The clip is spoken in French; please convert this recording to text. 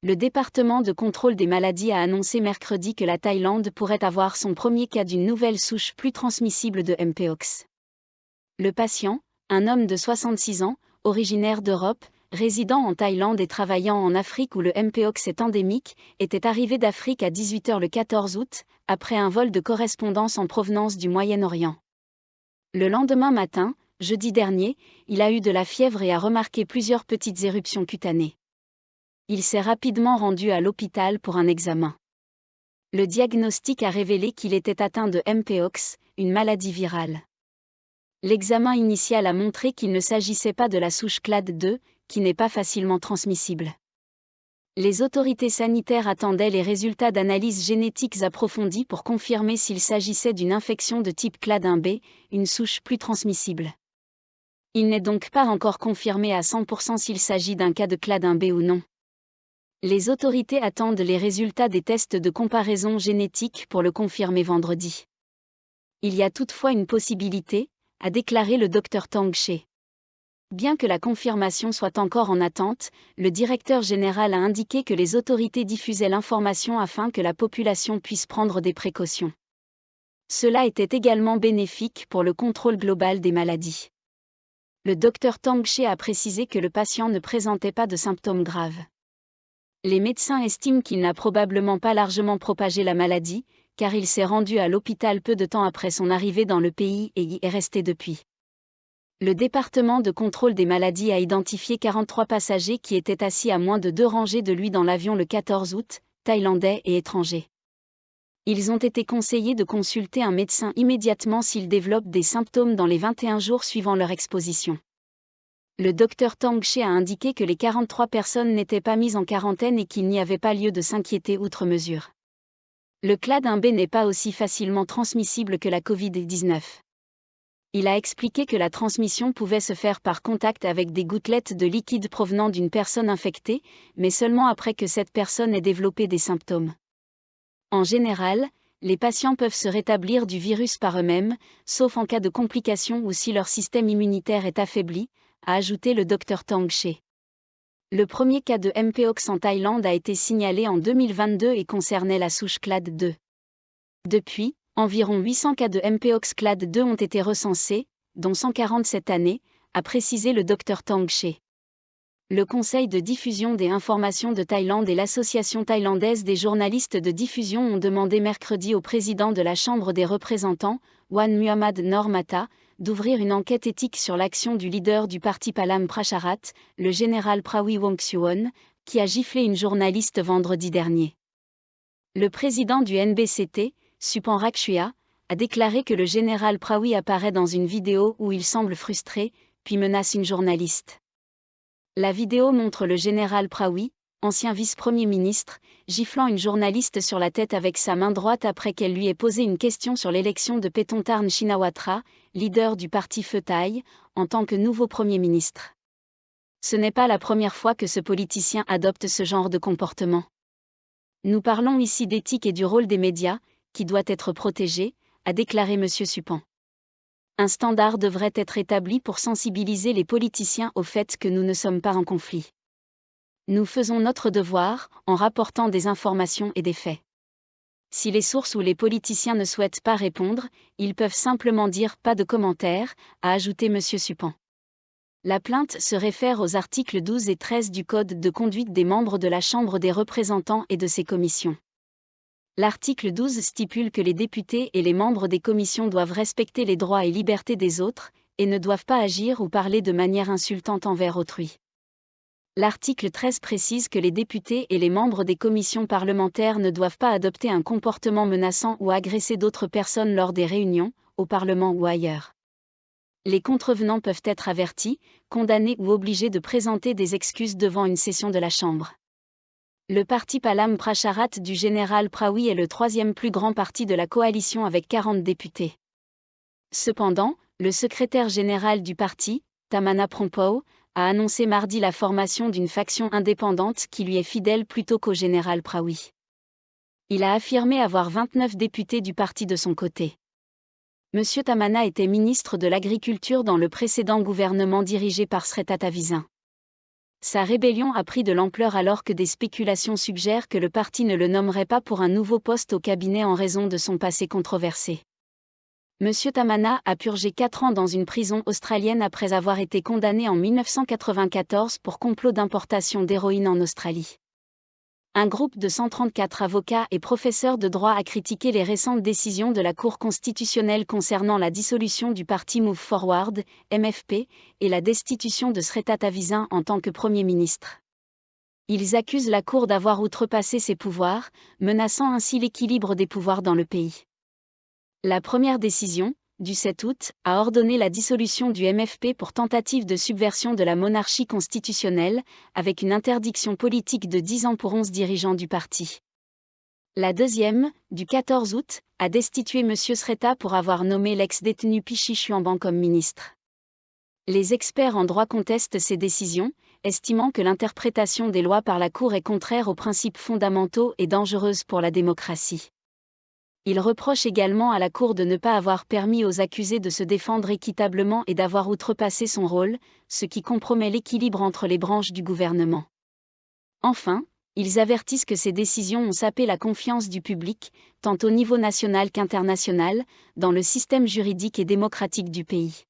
Le département de contrôle des maladies a annoncé mercredi que la Thaïlande pourrait avoir son premier cas d'une nouvelle souche plus transmissible de Mpox. Le patient, un homme de 66 ans, originaire d'Europe, résidant en Thaïlande et travaillant en Afrique où le Mpox est endémique, était arrivé d'Afrique à 18h le 14 août, après un vol de correspondance en provenance du Moyen-Orient. Le lendemain matin, jeudi dernier, il a eu de la fièvre et a remarqué plusieurs petites éruptions cutanées. Il s'est rapidement rendu à l'hôpital pour un examen. Le diagnostic a révélé qu'il était atteint de Mpox, une maladie virale. L'examen initial a montré qu'il ne s'agissait pas de la souche clade 2, qui n'est pas facilement transmissible. Les autorités sanitaires attendaient les résultats d'analyses génétiques approfondies pour confirmer s'il s'agissait d'une infection de type clade 1b, une souche plus transmissible. Il n'est donc pas encore confirmé à 100% s'il s'agit d'un cas de clade 1b ou non. Les autorités attendent les résultats des tests de comparaison génétique pour le confirmer vendredi. Il y a toutefois une possibilité, a déclaré le Dr Tang She. Bien que la confirmation soit encore en attente, le directeur général a indiqué que les autorités diffusaient l'information afin que la population puisse prendre des précautions. Cela était également bénéfique pour le contrôle global des maladies. Le Dr Tang She a précisé que le patient ne présentait pas de symptômes graves. Les médecins estiment qu'il n'a probablement pas largement propagé la maladie, car il s'est rendu à l'hôpital peu de temps après son arrivée dans le pays et y est resté depuis. Le département de contrôle des maladies a identifié 43 passagers qui étaient assis à moins de 2 rangées de lui dans l'avion le 14 août, thaïlandais et étrangers. Ils ont été conseillés de consulter un médecin immédiatement s'ils développent des symptômes dans les 21 jours suivant leur exposition. Le Dr Tang She a indiqué que les 43 personnes n'étaient pas mises en quarantaine et qu'il n'y avait pas lieu de s'inquiéter outre mesure. Le clade 1b n'est pas aussi facilement transmissible que la Covid-19. Il a expliqué que la transmission pouvait se faire par contact avec des gouttelettes de liquide provenant d'une personne infectée, mais seulement après que cette personne ait développé des symptômes. En général, les patients peuvent se rétablir du virus par eux-mêmes, sauf en cas de complications ou si leur système immunitaire est affaibli, a ajouté le Dr Tang She. Le premier cas de Mpox en Thaïlande a été signalé en 2022 et concernait la souche clade 2. Depuis, environ 800 cas de Mpox clade 2 ont été recensés, dont 140 cette année, a précisé le Dr Tang She. Le Conseil de diffusion des informations de Thaïlande et l'Association thaïlandaise des journalistes de diffusion ont demandé mercredi au président de la Chambre des représentants, Wan Muhammad Noor Matha, d'ouvrir une enquête éthique sur l'action du leader du parti Palam Pracharat, le général Prawit Wongsuwon, qui a giflé une journaliste vendredi dernier. Le président du NBCT, Supan Rakchua, a déclaré que le général Prawit apparaît dans une vidéo où il semble frustré, puis menace une journaliste. La vidéo montre le général Prawit, ancien vice-premier ministre, giflant une journaliste sur la tête avec sa main droite après qu'elle lui ait posé une question sur l'élection de Paetongtarn Shinawatra, leader du parti Pheu Thai, en tant que nouveau Premier ministre. Ce n'est pas la première fois que ce politicien adopte ce genre de comportement. Nous parlons ici d'éthique et du rôle des médias, qui doit être protégé, a déclaré M. Supan. Un standard devrait être établi pour sensibiliser les politiciens au fait que nous ne sommes pas en conflit. Nous faisons notre devoir, en rapportant des informations et des faits. Si les sources ou les politiciens ne souhaitent pas répondre, ils peuvent simplement dire « pas de commentaires », a ajouté M. Supan. La plainte se réfère aux articles 12 et 13 du Code de conduite des membres de la Chambre des représentants et de ses commissions. L'article 12 stipule que les députés et les membres des commissions doivent respecter les droits et libertés des autres, et ne doivent pas agir ou parler de manière insultante envers autrui. L'article 13 précise que les députés et les membres des commissions parlementaires ne doivent pas adopter un comportement menaçant ou agresser d'autres personnes lors des réunions, au Parlement ou ailleurs. Les contrevenants peuvent être avertis, condamnés ou obligés de présenter des excuses devant une session de la Chambre. Le parti Palam Pracharat du général Prawit est le 3e plus grand parti de la coalition avec 40 députés. Cependant, le secrétaire général du parti, Tamana Prongpow, a annoncé mardi la formation d'une faction indépendante qui lui est fidèle plutôt qu'au général Prawit. Il a affirmé avoir 29 députés du parti de son côté. M. Tamana était ministre de l'Agriculture dans le précédent gouvernement dirigé par Srettha Thavisin. Sa rébellion a pris de l'ampleur alors que des spéculations suggèrent que le parti ne le nommerait pas pour un nouveau poste au cabinet en raison de son passé controversé. Monsieur Tamana a purgé 4 ans dans une prison australienne après avoir été condamné en 1994 pour complot d'importation d'héroïne en Australie. Un groupe de 134 avocats et professeurs de droit a critiqué les récentes décisions de la Cour constitutionnelle concernant la dissolution du parti Move Forward, MFP, et la destitution de Srettha Thavisin en tant que Premier ministre. Ils accusent la Cour d'avoir outrepassé ses pouvoirs, menaçant ainsi l'équilibre des pouvoirs dans le pays. La première décision, du 7 août, a ordonné la dissolution du MFP pour tentative de subversion de la monarchie constitutionnelle, avec une interdiction politique de 10 ans pour 11 dirigeants du parti. La deuxième, du 14 août, a destitué M. Srettha pour avoir nommé l'ex-détenu Pichi Chuanban comme ministre. Les experts en droit contestent ces décisions, estimant que l'interprétation des lois par la Cour est contraire aux principes fondamentaux et dangereuse pour la démocratie. Ils reprochent également à la Cour de ne pas avoir permis aux accusés de se défendre équitablement et d'avoir outrepassé son rôle, ce qui compromet l'équilibre entre les branches du gouvernement. Enfin, ils avertissent que ces décisions ont sapé la confiance du public, tant au niveau national qu'international, dans le système juridique et démocratique du pays.